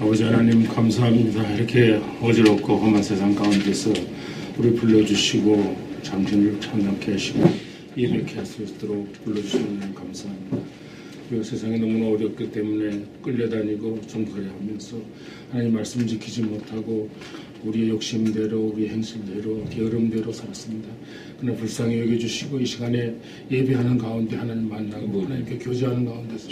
아버지 하나님 감사합니다. 이렇게 어지럽고 험한 세상 가운데서 우리 불러주시고 잠시를 참담케 하시고 예배케 할 수 있도록 불러주시는 하나님 감사합니다. 우리가 세상에 너무나 어렵기 때문에 끌려다니고 종살이하면서 하나님 말씀 지키지 못하고 우리의 욕심대로 우리의 행실대로 게으름대로 살았습니다. 그러나 불쌍히 여겨주시고 이 시간에 예배하는 가운데 하나님 만나고 하나님께 교제하는 가운데서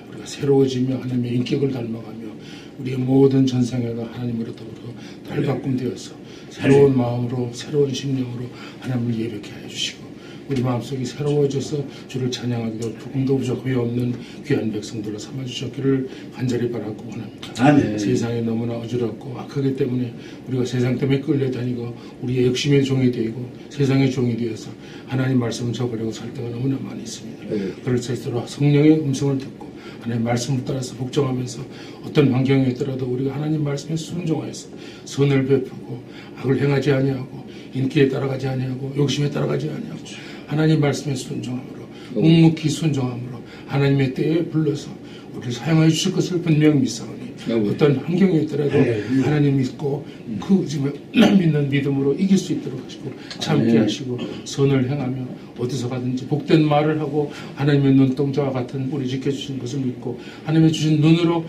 우리가 새로워지며 하나님의 인격을 닮아가며 우리의 모든 전생애가 하나님으로 더불어 달바꿈되어서 새로운 마음으로 새로운 심령으로 하나님을 예배케 해주시고 우리 마음속이 새로워져서 주를 찬양하기도 조금도 부족함이 없는 귀한 백성들로 삼아주셨기를 간절히 바라고 원합니다. 아멘. 세상에 너무나 어지럽고 악하기 때문에 우리가 세상 때문에 끌려다니고 우리의 욕심의 종이 되고 세상의 종이 되어서 하나님 말씀을 저버리고 살 때가 너무나 많이 있습니다. 그럴 때일수록 성령의 음성을 듣고 하나님 말씀을 따라서 복종하면서 어떤 환경에 있더라도 우리가 하나님 말씀에 순종하여서 선을 베푸고 악을 행하지 아니하고 인기에 따라가지 아니하고 욕심에 따라가지 아니하고 하나님 말씀에 순종함으로 묵묵히 순종함으로 하나님의 때에 불러서 우리를 사용하여 주실 것을 분명히 믿사오니 어떤 환경에 있더라도 하나님 믿고 그 지금 믿는 믿음으로 이길 수 있도록 하시고 참게 하시고 선을 행하며 어디서 가든지 복된 말을 하고 하나님의 눈동자와 같은 우리 지켜주신 것을 믿고 하나님의 주신 눈으로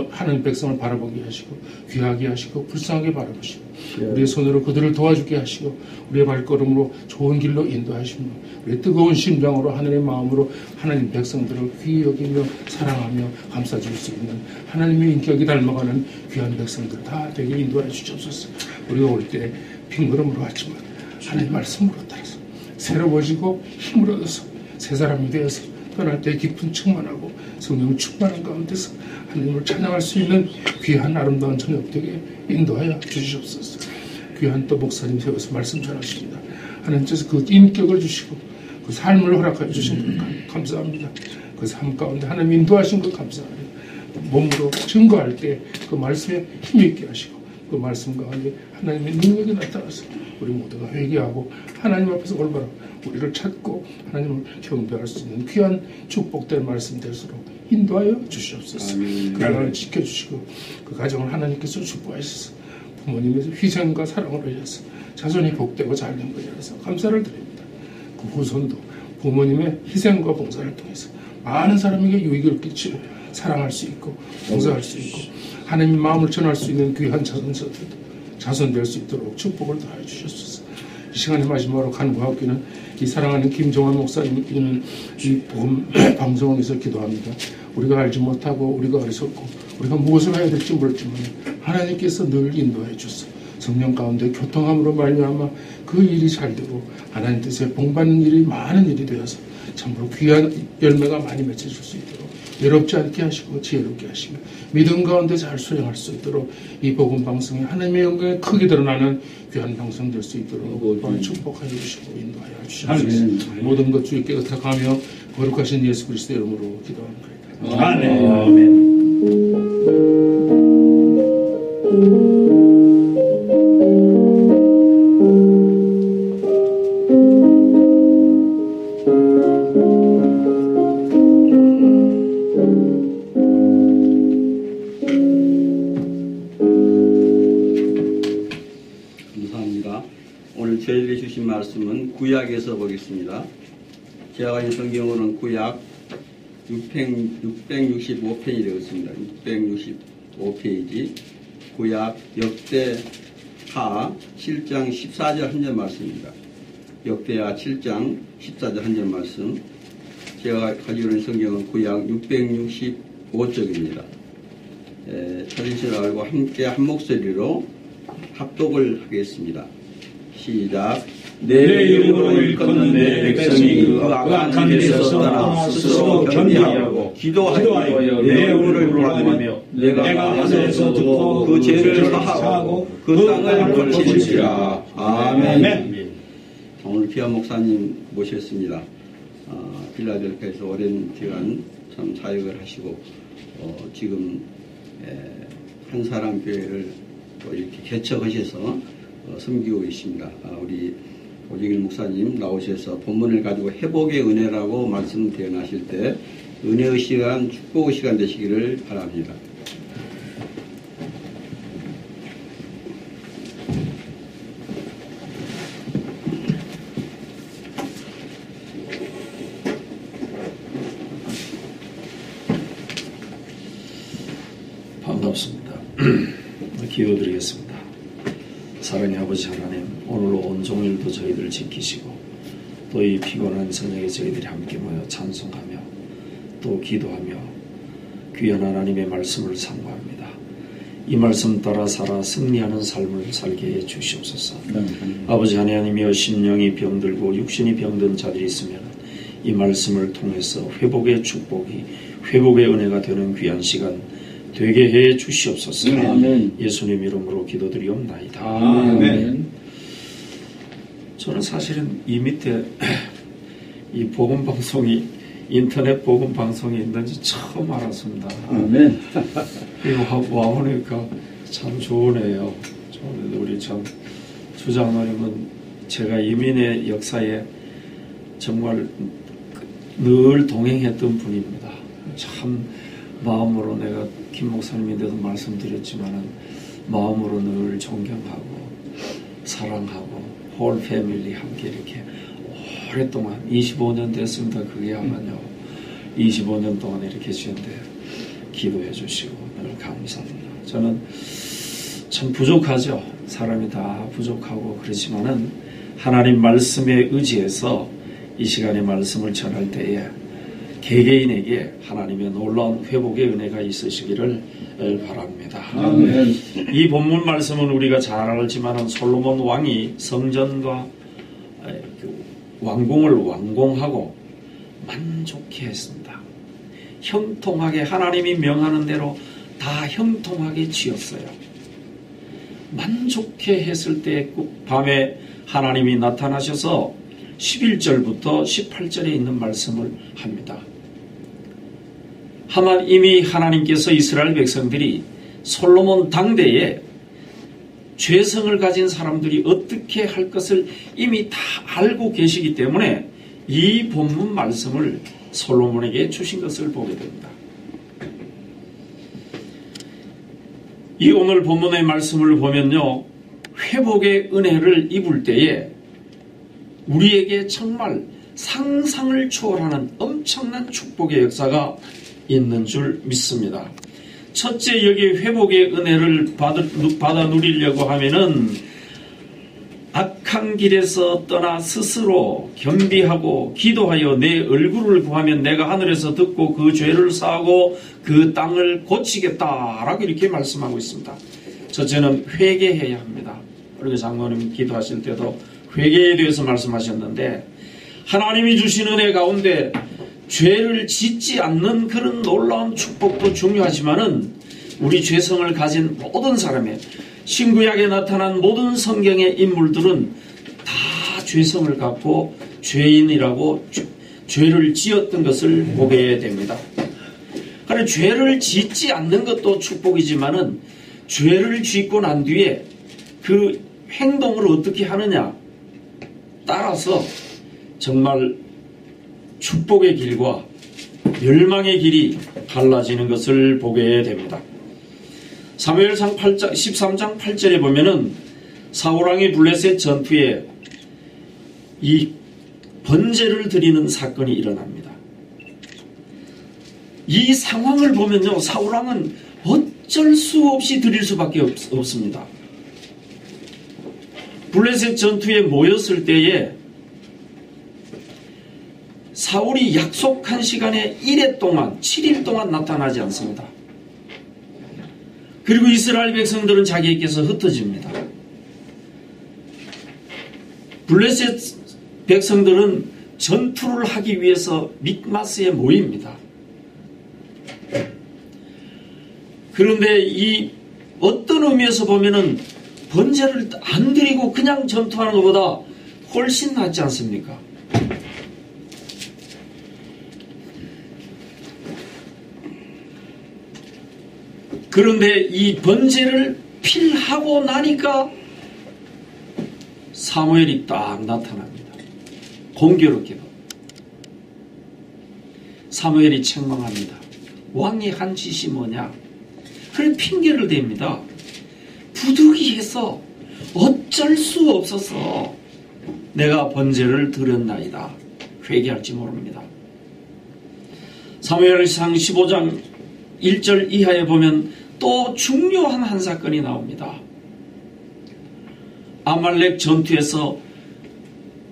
하나님 백성을 바라보게 하시고 귀하게 하시고 불쌍하게 바라보시고 우리의 손으로 그들을 도와주게 하시고 우리의 발걸음으로 좋은 길로 인도하시며 우리의 뜨거운 심장으로 하늘의 마음으로 하나님 백성들을 귀히 여기며 사랑하며 감싸줄 수 있는 하나님의 인격이 닮아가는 귀한 백성들 다 되게 인도해 주시옵소서. 우리가 올 때 빈걸음으로 왔지만 하나님 말씀으로 따라서 새로워지고 힘을 얻어서 새 사람이 되어서 떠날 때 깊은 충만하고 성령 충만한 가운데서 하나님을 찬양할 수 있는 귀한 아름다운 저녁 되게 인도하여 주시옵소서. 귀한 또 목사님 세워서 말씀 전하십니다. 하나님께서 그 인격을 주시고 그 삶을 허락하여 주신 것 감사합니다. 그 삶 가운데 하나님 인도하신 것 감사합니다. 몸으로 증거할 때 그 말씀에 힘있게 하시고 그 말씀 가운데 하나님의 능력이 나타나서 우리 모두가 회개하고 하나님 앞에서 올바로 우리를 찾고 하나님을 경배할 수 있는 귀한 축복된 말씀 될수록 인도하여 주시옵소서. 그 가정을 지켜주시고 그 가정을 하나님께서 축복하셔서 부모님의 희생과 사랑으로 인해서 자손이 복되고 잘된 것에 대해서 감사를 드립니다. 그 후손도 부모님의 희생과 봉사를 통해서 많은 사람에게 유익을 끼치고 사랑할 수 있고 봉사할 수 있고 하나님 마음을 전할 수 있는 귀한 자손 될 수 있도록 축복을 더하여 주셨소서. 이 시간에 마지막으로 간구하기는 이 사랑하는 김종환 목사님께는 이 복음 방송을 위해서 기도합니다. 우리가 알지 못하고 우리가 어리석고 우리가 무엇을 해야 될지 모르지만 하나님께서 늘 인도해 주소. 성령 가운데 교통함으로 말미암아 그 일이 잘 되고 하나님 뜻에 복받는 일이 많은 일이 되어서 참으로 귀한 열매가 많이 맺혀질 수 있도록 외롭지 않게 하시고 지혜롭게 하시며 믿음 가운데 잘 수행할 수 있도록 이 복음 방송에 하나님의 영광이 크게 드러나는 귀한 방송 될 수 있도록 축복하여 주시고 인도하여 주시옵소서. 모든 것 주의 깨끗하며 거룩하신 예수 그리스도의 이름으로 기도합니다. 아멘. 저희들이 주신 말씀은 구약에서 보겠습니다. 제가 가진 성경으로는 구약 665페이지 되었습니다. 665페이지 구약 역대하 7장 14절 한 절 말씀입니다. 역대하 7장 14절 한 절 말씀. 제가 가지고 있는 성경은 구약 665쪽입니다. 찾으시라 알고 함께 한 목소리로 합독을 하겠습니다. 시작. 내 이름으로 일컫는 내 백성이 그 악한 길에서 떠나 스스로 겸비하고 기도하여 내 이름을 부르며 내가 하늘에서 듣고 그 죄를 사하고 그 땅을 고칠지라. 아멘. 오늘 귀한 목사님 모셨습니다. 필라델피아에서 오랜 기간 참 사역을 하시고 지금 한 사람 교회를 또 이렇게 개척하셔서 섬기고 있습니다. 우리 오정일 목사님 나오셔서 본문을 가지고 회복의 은혜라고 말씀 대언하실 때 은혜의 시간, 축복의 시간 되시기를 바랍니다. 반갑습니다. 기도드리겠습니다. 사랑의 아버지 하나님, 오늘 온종일도 저희들 지키시고 또 이 피곤한 저녁에 저희들이 함께 모여 찬송하며 또 기도하며 귀한 하나님의 말씀을 상고합니다. 이 말씀 따라 살아 승리하는 삶을 살게 해 주시옵소서. 아버지 하나님이여, 심령이 병들고 육신이 병든 자들이 있으면 이 말씀을 통해서 회복의 축복이, 회복의 은혜가 되는 귀한 시간 되게 해 주시옵소서. 아멘. 예수님 이름으로 기도드리옵나이다. 아멘. 저는 사실은 이 밑에 이 복음방송이, 인터넷 복음방송이 있는지 처음 알았습니다. 아멘. 와보니까 참 좋으네요. 우리 참 주장로님은 제가 이민의 역사에 정말 늘 동행했던 분입니다. 참 마음으로, 내가 김 목사님인데도 말씀드렸지만은 마음으로 늘 존경하고 사랑하고 홀 패밀리 함께 이렇게 오랫동안 25년 됐습니다. 그게 아마요 25년 동안 이렇게 주는데 기도해 주시고 늘 감사합니다. 저는 참 부족하죠. 사람이 다 부족하고 그렇지만은 하나님 말씀에 의지해서 이 시간에 말씀을 전할 때에 개개인에게 하나님의 놀라운 회복의 은혜가 있으시기를 바랍니다. 아멘. 이 본문 말씀은 우리가 잘 알지만은 솔로몬 왕이 성전과 왕궁을 완공하고 만족해 했습니다. 형통하게, 하나님이 명하는 대로 다 형통하게 지었어요. 만족해 했을 때 밤에 하나님이 나타나셔서 11절부터 18절에 있는 말씀을 합니다. 이미 하나님께서 이스라엘 백성들이 솔로몬 당대에 죄성을 가진 사람들이 어떻게 할 것을 이미 다 알고 계시기 때문에 이 본문 말씀을 솔로몬에게 주신 것을 보게 됩니다. 이 오늘 본문의 말씀을 보면요, 회복의 은혜를 입을 때에 우리에게 정말 상상을 초월하는 엄청난 축복의 역사가 있는 줄 믿습니다. 첫째, 여기 회복의 은혜를 받아 누리려고 하면은 악한 길에서 떠나 스스로 겸비하고 기도하여 내 얼굴을 구하면 내가 하늘에서 듣고 그 죄를 사하고 그 땅을 고치겠다라고 이렇게 말씀하고 있습니다. 첫째는 회개해야 합니다. 우리 장로님 기도하실 때도 회개에 대해서 말씀하셨는데, 하나님이 주신 은혜 가운데 죄를 짓지 않는 그런 놀라운 축복도 중요하지만은 우리 죄성을 가진 모든 사람의, 신구약에 나타난 모든 성경의 인물들은 다 죄성을 갖고 죄인이라고 죄를 지었던 것을 보게 됩니다. 그러나 죄를 짓지 않는 것도 축복이지만은 죄를 짓고 난 뒤에 그 행동을 어떻게 하느냐 따라서 정말 축복의 길과 멸망의 길이 갈라지는 것을 보게 됩니다. 사무엘상 13장 8절에 보면은 사울왕이 블레셋 전투에 이 번제를 드리는 사건이 일어납니다. 이 상황을 보면요, 사울왕은 어쩔 수 없이 드릴 수밖에 없습니다. 블레셋 전투에 모였을 때에 사울이 약속한 시간에 1회 동안, 7일 동안 나타나지 않습니다. 그리고 이스라엘 백성들은 자기에게서 흩어집니다. 블레셋 백성들은 전투를 하기 위해서 mikmas에 모입니다. 그런데 이 어떤 의미에서 보면은 번제를 안 드리고 그냥 전투하는 것보다 훨씬 낫지 않습니까? 그런데 이 번제를 필하고 나니까 사무엘이 딱 나타납니다. 공교롭게도. 사무엘이 책망합니다. 왕이 한 짓이 뭐냐? 그래 핑계를 댑니다. 부득이해서 어쩔 수 없어서 내가 번제를 드렸나이다. 회개할지 모릅니다. 사무엘상 15장 1절 이하에 보면 또 중요한 한 사건이 나옵니다. 아말렉 전투에서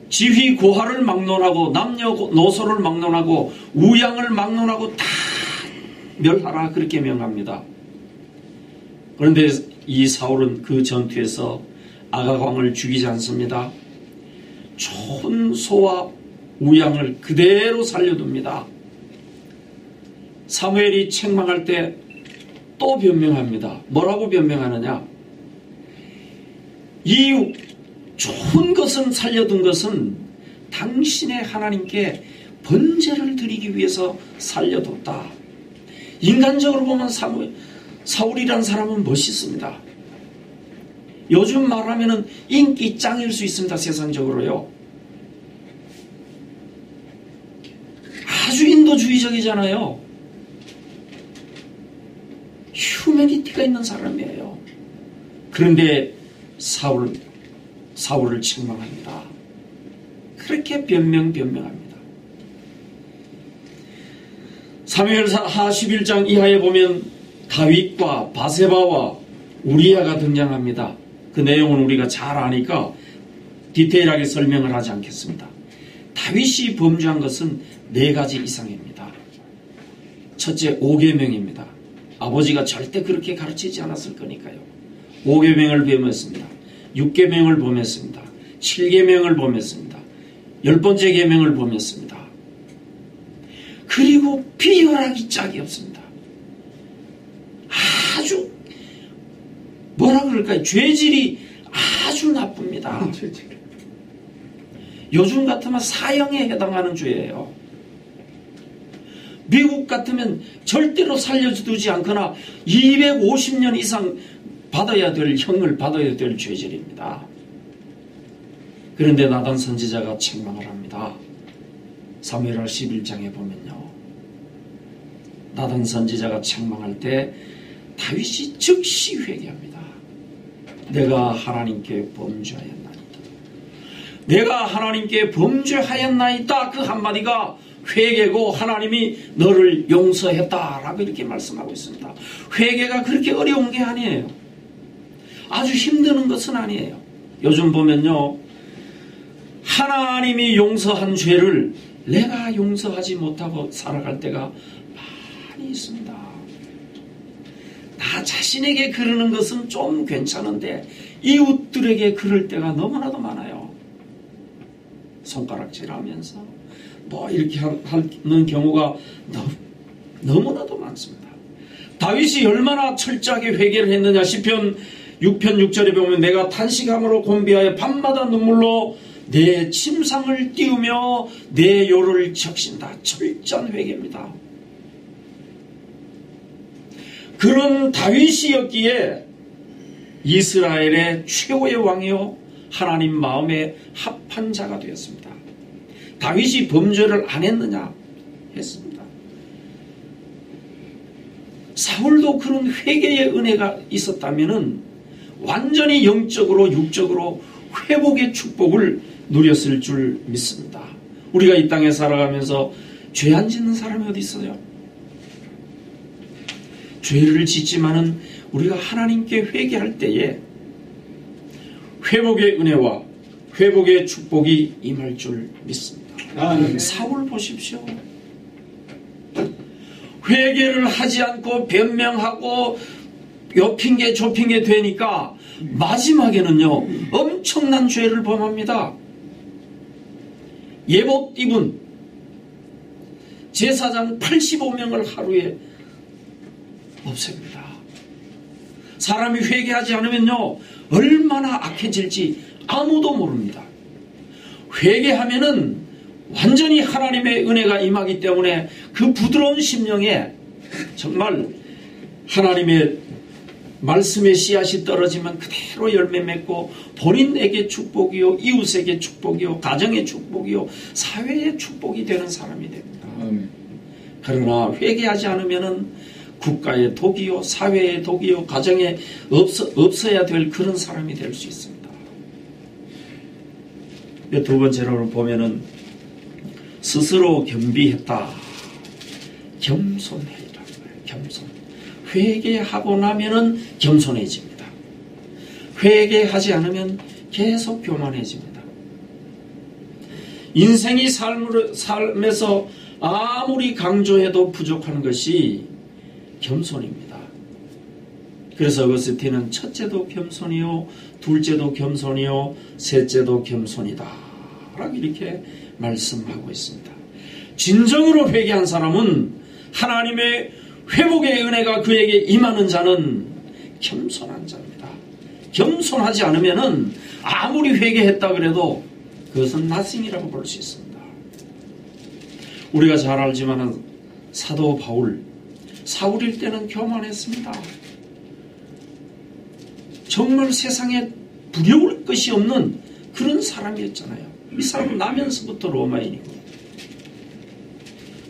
지휘 고하를 막론하고 남녀노소를 막론하고 우양을 막론하고 다 멸하라 그렇게 명합니다. 그런데 이 사울은 그 전투에서 아가광을 죽이지 않습니다. 좋은 소와 우양을 그대로 살려둡니다. 사무엘이 책망할 때 또 변명합니다. 뭐라고 변명하느냐? 이 좋은 것은 살려둔 것은 당신의 하나님께 번제를 드리기 위해서 살려뒀다. 인간적으로 보면 사울이란 사람은 멋있습니다. 요즘 말하면은 인기 짱일 수 있습니다. 세상적으로요. 아주 인도주의적이잖아요. 휴머니티가 있는 사람이에요. 그런데 사울을 책망합니다. 그렇게 변명합니다. 사무엘하 11장 이하에 보면 다윗과 바세바와 우리아가 등장합니다. 그 내용은 우리가 잘 아니까 디테일하게 설명을 하지 않겠습니다. 다윗이 범죄한 것은 4가지 이상입니다. 첫째, 5계명입니다. 아버지가 절대 그렇게 가르치지 않았을 거니까요. 5계명을 범했습니다. 6계명을 범했습니다. 7계명을 범했습니다. 10번째 계명을 범했습니다. 그리고 비열하기 짝이 없습니다. 아주 뭐라 그럴까요? 죄질이 아주 나쁩니다. 요즘 같으면 사형에 해당하는 죄예요. 미국 같으면 절대로 살려두지 않거나 250년 이상 받아야 될 형을 받아야 될 죄질입니다. 그런데 나단 선지자가 책망을 합니다. 사무엘하 11장에 보면요. 나단 선지자가 책망할 때 다윗이 즉시 회개합니다. 내가 하나님께 범죄하였나이다. 내가 하나님께 범죄하였나이다. 그 한마디가 회개고 하나님이 너를 용서했다라고 이렇게 말씀하고 있습니다. 회개가 그렇게 어려운 게 아니에요. 아주 힘드는 것은 아니에요. 요즘 보면요. 하나님이 용서한 죄를 내가 용서하지 못하고 살아갈 때가 많이 있습니다. 나 자신에게 그러는 것은 좀 괜찮은데 이웃들에게 그럴 때가 너무나도 많아요. 손가락질하면서 뭐 이렇게 하는 경우가 너무나도 많습니다. 다윗이 얼마나 철저하게 회개를 했느냐. 시편 6편 6절에 보면 내가 탄식함으로 곤비하여 밤마다 눈물로 내 침상을 띄우며 내 요를 적신다. 철저한 회개입니다. 그런 다윗이었기에 이스라엘의 최고의 왕이요 하나님 마음에 합한 자가 되었습니다. 다윗이 범죄를 안 했느냐? 했습니다. 사울도 그런 회개의 은혜가 있었다면은 완전히 영적으로 육적으로 회복의 축복을 누렸을 줄 믿습니다. 우리가 이 땅에 살아가면서 죄 안 짓는 사람이 어디 있어요? 죄를 짓지만은 우리가 하나님께 회개할 때에 회복의 은혜와 회복의 축복이 임할 줄 믿습니다. 사울 보십시오. 회개를 하지 않고 변명하고 요 핑계 저 핑계 되니까 마지막에는요 엄청난 죄를 범합니다. 예복 입은 제사장 85명을 하루에 없앱니다. 사람이 회개하지 않으면요 얼마나 악해질지 아무도 모릅니다. 회개하면은 완전히 하나님의 은혜가 임하기 때문에 그 부드러운 심령에 정말 하나님의 말씀의 씨앗이 떨어지면 그대로 열매 맺고 본인에게 축복이요 이웃에게 축복이요 가정의 축복이요 사회의 축복이 되는 사람이 됩니다. 그러나 회개하지 않으면은 국가의 독이요 사회의 독이요 가정에 없어야 될 그런 사람이 될 수 있습니다. 두 번째로 보면은 스스로 겸비했다. 겸손해라. 겸손. 회개하고 나면은 겸손해집니다. 회개하지 않으면 계속 교만해집니다. 인생이 삶에서 아무리 강조해도 부족한 것이 겸손입니다. 그래서 어거스틴은 첫째도 겸손이요, 둘째도 겸손이요, 셋째도 겸손이다 라고 이렇게 말씀하고 있습니다. 진정으로 회개한 사람은 하나님의 회복의 은혜가 그에게 임하는 자는 겸손한 자입니다. 겸손하지 않으면은 아무리 회개했다 그래도 그것은 nothing이라고 볼 수 있습니다. 우리가 잘 알지만은 사도 바울, 사울일 때는 교만했습니다. 정말 세상에 두려울 것이 없는 그런 사람이었잖아요. 이 사람은 나면서부터 로마인이고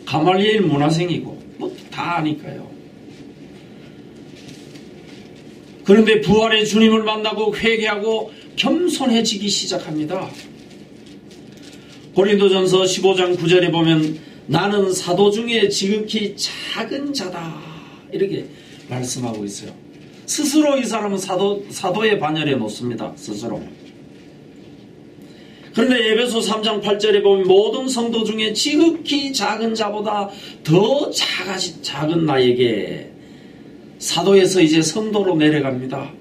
가말리엘 문화생이고 뭐 다 아니까요. 그런데 부활의 주님을 만나고 회개하고 겸손해지기 시작합니다. 고린도전서 15장 9절에 보면 나는 사도 중에 지극히 작은 자다 이렇게 말씀하고 있어요. 스스로 이 사람은 사도의 반열에 놓습니다. 스스로. 그런데 에베소 3장 8절에 보면 모든 성도 중에 지극히 작은 자보다 더 작은 나에게 사도에서 이제 성도로 내려갑니다.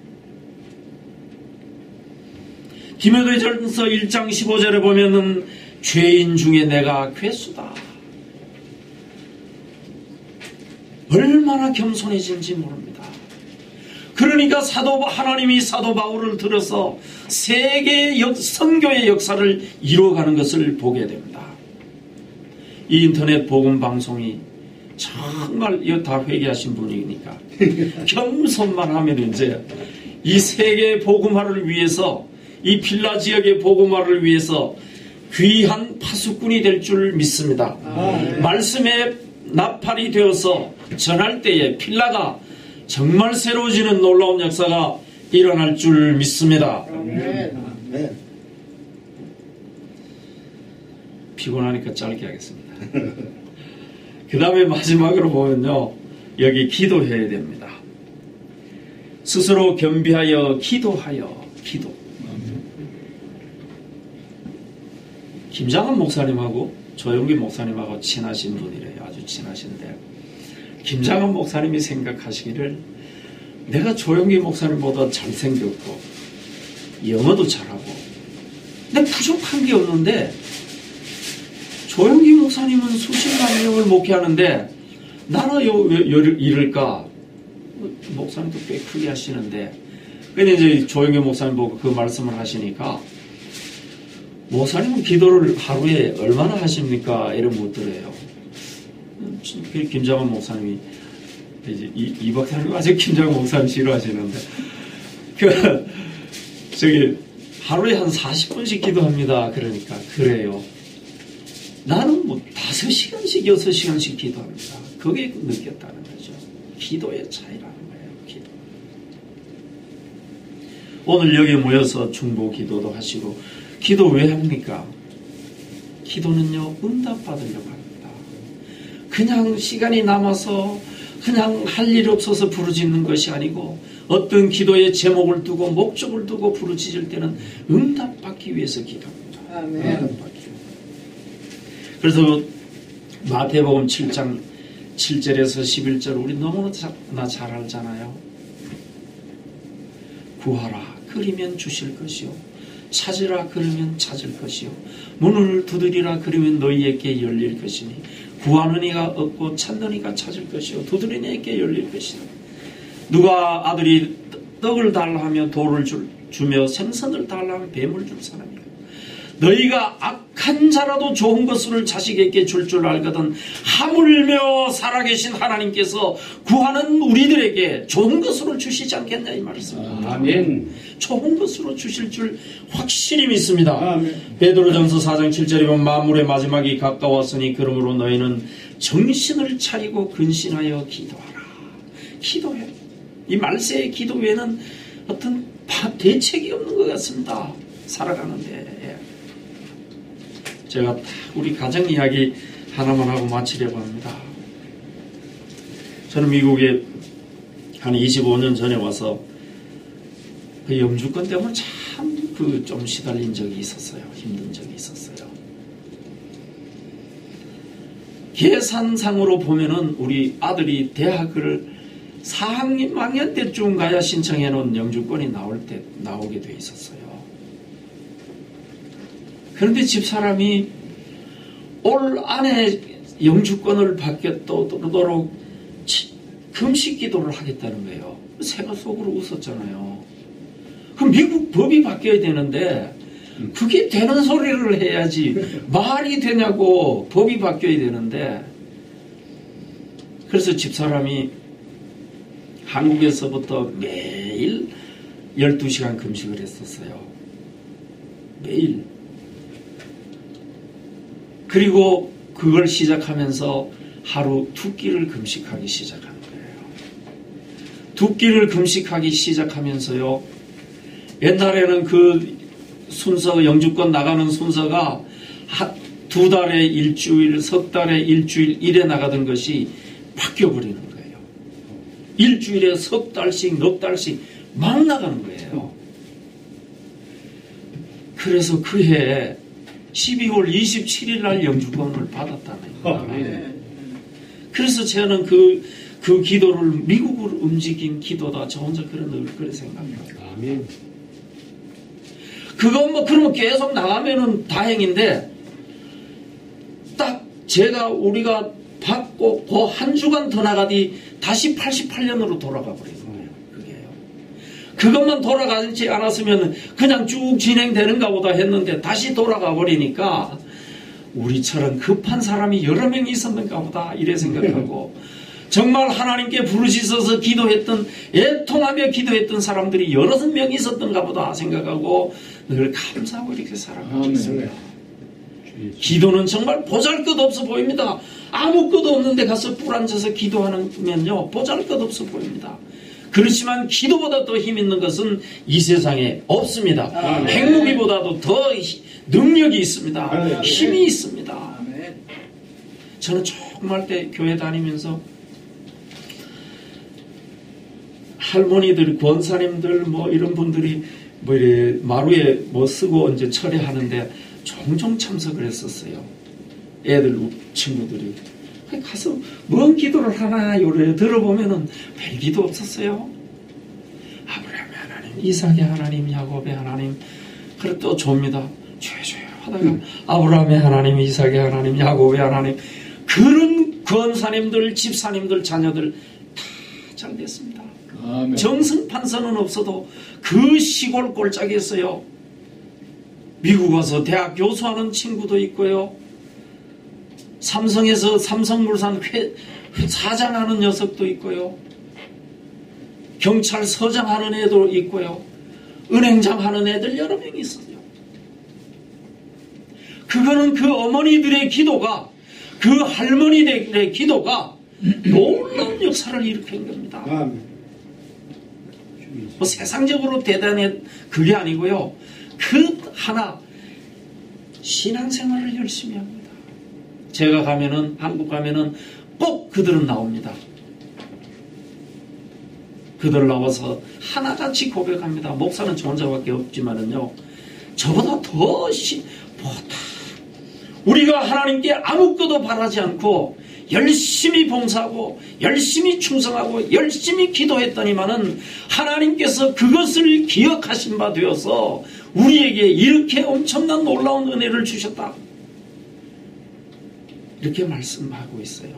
디모데전서 1장 15절에 보면은 죄인 중에 내가 괴수다. 얼마나 겸손해진지 모릅니다. 그러니까 하나님이 사도 바울을 들어서 세계 선교의 역사를 이루어가는 것을 보게 됩니다. 이 인터넷 복음 방송이 정말 이거 다 회개하신 분이니까 겸손만 하면 이제 이 세계 복음화를 위해서 이 필라 지역의 복음화를 위해서 귀한 파수꾼이 될 줄 믿습니다. 말씀에 나팔이 되어서 전할 때에 필라가 정말 새로워지는 놀라운 역사가 일어날 줄 믿습니다. 피곤하니까 짧게 하겠습니다. 그 다음에 마지막으로 보면요, 여기 기도해야 됩니다. 스스로 겸비하여 기도하여 기도. 김장한 목사님하고 조영기 목사님하고 친하신 분이래요. 아주 친하신데 김장한 목사님이 생각하시기를 내가 조영기 목사님보다 잘생겼고 영어도 잘하고 근데 부족한 게 없는데 조영기 목사님은 수십만 명을 목회하는데 나는 왜 이럴까? 목사님도 꽤 크게 하시는데 근데 이제 조영기 목사님 보고 그 말씀을 하시니까 목사님은 기도를 하루에 얼마나 하십니까? 이런 묻더래요. 김장원 목사님이 이제 이 박사님 아직 김장원 목사님 싫어하시는데 저기 하루에 한 40분씩 기도합니다. 그러니까 그래요. 나는 뭐 5시간씩 6시간씩 기도합니다. 그게 느꼈다는 거죠. 기도의 차이라는 거예요. 기도. 오늘 여기 모여서 중보 기도도 하시고 기도 왜 합니까? 기도는요, 응답받으려고 합니다. 그냥 시간이 남아서 그냥 할 일 없어서 부르짖는 것이 아니고 어떤 기도의 제목을 두고 목적을 두고 부르짖을 때는 응답받기 위해서 기도합니다. 아멘. 응답받기. 그래서 마태복음 7장 7절에서 11절 우리 너무나 잘 알잖아요. 구하라 그리면 주실 것이요 찾으라 그러면 찾을 것이요 문을 두드리라 그러면 너희에게 열릴 것이니 구하는 이가 얻고 찾는 이가 찾을 것이요 두드리는 이에게 열릴 것이다. 누가 아들이 떡을 달라 하며 돌을 주며 생선을 달라 하며 뱀을 줄 사람이요 너희가 악한 자라도 좋은 것을 자식에게 줄 알거든 하물며 살아계신 하나님께서 구하는 우리들에게 좋은 것으로 주시지 않겠냐 이 말씀입니다. 아멘. 좋은 것으로 주실 줄 확실히 믿습니다. 아멘. 베드로전서 4장 7절에 보면 만물의 마지막이 가까웠으니 그러므로 너희는 정신을 차리고 근신하여 기도하라. 기도해. 이 말세의 기도 외에는 어떤 대책이 없는 것 같습니다. 살아가는데. 제가 우리 가정 이야기 하나만 하고 마치려고 합니다. 저는 미국에 한 25년 전에 와서 그 영주권 때문에 참 좀 시달린 적이 있었어요. 힘든 적이 있었어요. 계산상으로 보면은 우리 아들이 대학을 4학년 때쯤 가야 신청해 놓은 영주권이 나오게 돼 있었어요. 그런데 집사람이 올 안에 영주권을 받겠도록 금식 기도를 하겠다는 거예요. 새가 속으로 웃었잖아요. 그럼 미국 법이 바뀌어야 되는데 그게 되는 소리를 해야지 말이 되냐고. 법이 바뀌어야 되는데. 그래서 집사람이 한국에서부터 매일 12시간 금식을 했었어요. 매일. 그리고 그걸 시작하면서 하루 2끼를 금식하기 시작한 거예요. 2끼를 금식하기 시작하면서요. 옛날에는 그 순서, 영주권 나가는 순서가 2달에 일주일, 석 달에 일주일 이래 나가던 것이 바뀌어버리는 거예요. 일주일에 석 달씩, 넉 달씩 막 나가는 거예요. 그래서 그 해에 12월 27일 날 영주권을 받았다는 거예요. 그래서 저는 그 기도를 미국으로 움직인 기도다. 저 혼자 그래 생각합니다. 아멘. 그건 뭐 그러면 계속 나가면은 다행인데 딱 우리가 받고 그 한 주간 더 나가디 다시 88년으로 돌아가 버리는 거예요. 그게요. 그것만 돌아가지 않았으면 그냥 쭉 진행되는가 보다 했는데 다시 돌아가 버리니까 우리처럼 급한 사람이 여러 명이 있었는가 보다 이래 생각하고 정말 하나님께 부르짖어서 기도했던, 애통하며 기도했던 사람들이 여러 명이 있었던가 보다 생각하고 늘 감사하고 이렇게 살아가고 있습니다. 기도는 정말 보잘것없어 보입니다. 아무 것 없는데 가서 뿔 앉아서 기도하면요 보잘것없어 보입니다. 그렇지만 기도보다 더 힘 있는 것은 이 세상에 없습니다. 핵무기보다도 더 능력이 있습니다. 힘이 있습니다. 저는 정말 때 교회 다니면서 할머니들, 권사님들, 뭐 이런 분들이 뭐 이래 마루에 뭐 쓰고 이제 철회하는데 종종 참석을 했었어요. 애들, 친구들이. 가서 뭔 기도를 하나 요래 들어보면은 별 기도 없었어요. 아브라함의 하나님, 이삭의 하나님, 야곱의 하나님. 그래 또 줍니다. 죄죄 하다가 아브라함의 하나님, 이삭의 하나님, 야곱의 하나님. 그런 권사님들, 집사님들, 자녀들 다 잘 됐습니다. 아멘. 정승판서는 없어도 그 시골 꼴짝이었어요. 미국 와서 대학 교수하는 친구도 있고요. 삼성에서 삼성물산 사장하는 녀석도 있고요. 경찰서장 하는 애도 있고요. 은행장 하는 애들 여러 명이 있어요. 그거는 그 어머니들의 기도가, 그 할머니들의 기도가 놀라운 역사를 일으킨 겁니다. 뭐 세상적으로 대단한 그게 아니고요. 그 하나 신앙생활을 열심히 합니다. 제가 가면은, 한국 가면은 꼭 그들은 나옵니다. 그들 나와서 하나같이 고백합니다. 목사는 저 혼자밖에 없지만은요, 저보다 더 우리가 하나님께 아무것도 바라지 않고 열심히 봉사하고 열심히 충성하고 열심히 기도했더니만은 하나님께서 그것을 기억하신 바 되어서 우리에게 이렇게 엄청난 놀라운 은혜를 주셨다. 이렇게 말씀하고 있어요.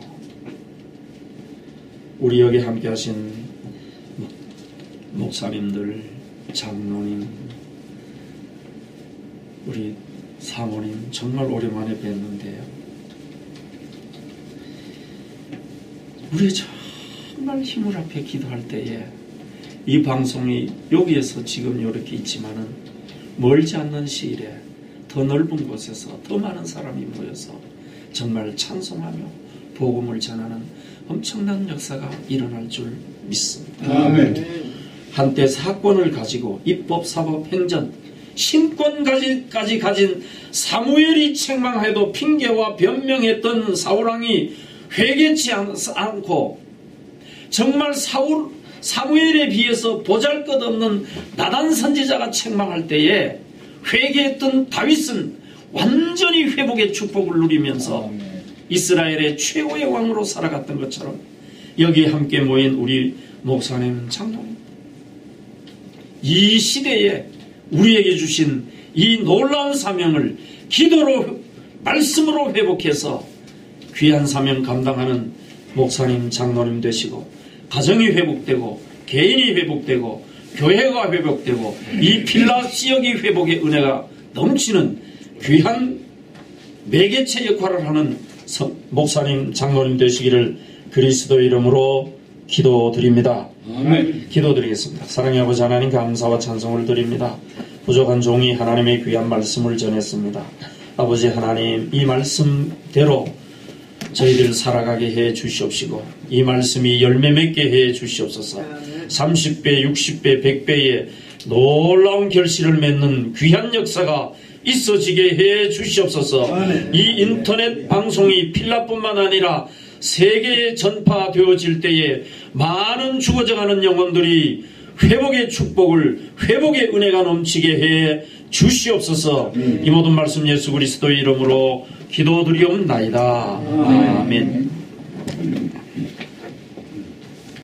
우리 여기 함께 하신 목사님들, 장로님, 우리 사모님 정말 오랜만에 뵀는데요. 우리 정말 힘을 앞에 기도할 때에 이 방송이 여기에서 지금 이렇게 있지만은 멀지 않는 시일에 더 넓은 곳에서 더 많은 사람이 모여서 정말 찬송하며 복음을 전하는 엄청난 역사가 일어날 줄 믿습니다. 아멘. 한때 사건을 가지고 입법, 사법, 행전, 신권까지 가진 사무엘이 책망해도 핑계와 변명했던 사울왕이 회개치 않고 정말 사무엘에 비해서 보잘것없는 나단 선지자가 책망할 때에 회개했던 다윗은 완전히 회복의 축복을 누리면서 이스라엘의 최고의 왕으로 살아갔던 것처럼 여기에 함께 모인 우리 목사님, 장로님, 이 시대에 우리에게 주신 이 놀라운 사명을 기도로, 말씀으로 회복해서 귀한 사명 감당하는 목사님, 장로님 되시고 가정이 회복되고 개인이 회복되고 교회가 회복되고 이 필라 지역의 회복의 은혜가 넘치는 귀한 매개체 역할을 하는 목사님, 장로님 되시기를 그리스도 이름으로 기도드립니다. 아멘. 기도드리겠습니다. 사랑의 아버지 하나님, 감사와 찬송을 드립니다. 부족한 종이 하나님의 귀한 말씀을 전했습니다. 아버지 하나님, 이 말씀대로 저희들 살아가게 해 주시옵시고 이 말씀이 열매 맺게 해 주시옵소서. 30배, 60배, 100배의 놀라운 결실을 맺는 귀한 역사가 있어지게 해 주시옵소서. 이 인터넷 방송이 필라뿐만 아니라 세계에 전파되어질 때에 많은 죽어져가는 영혼들이 회복의 축복을, 회복의 은혜가 넘치게 해 주시옵소서. 이 모든 말씀 예수 그리스도의 이름으로 기도드리옵나이다. 아멘.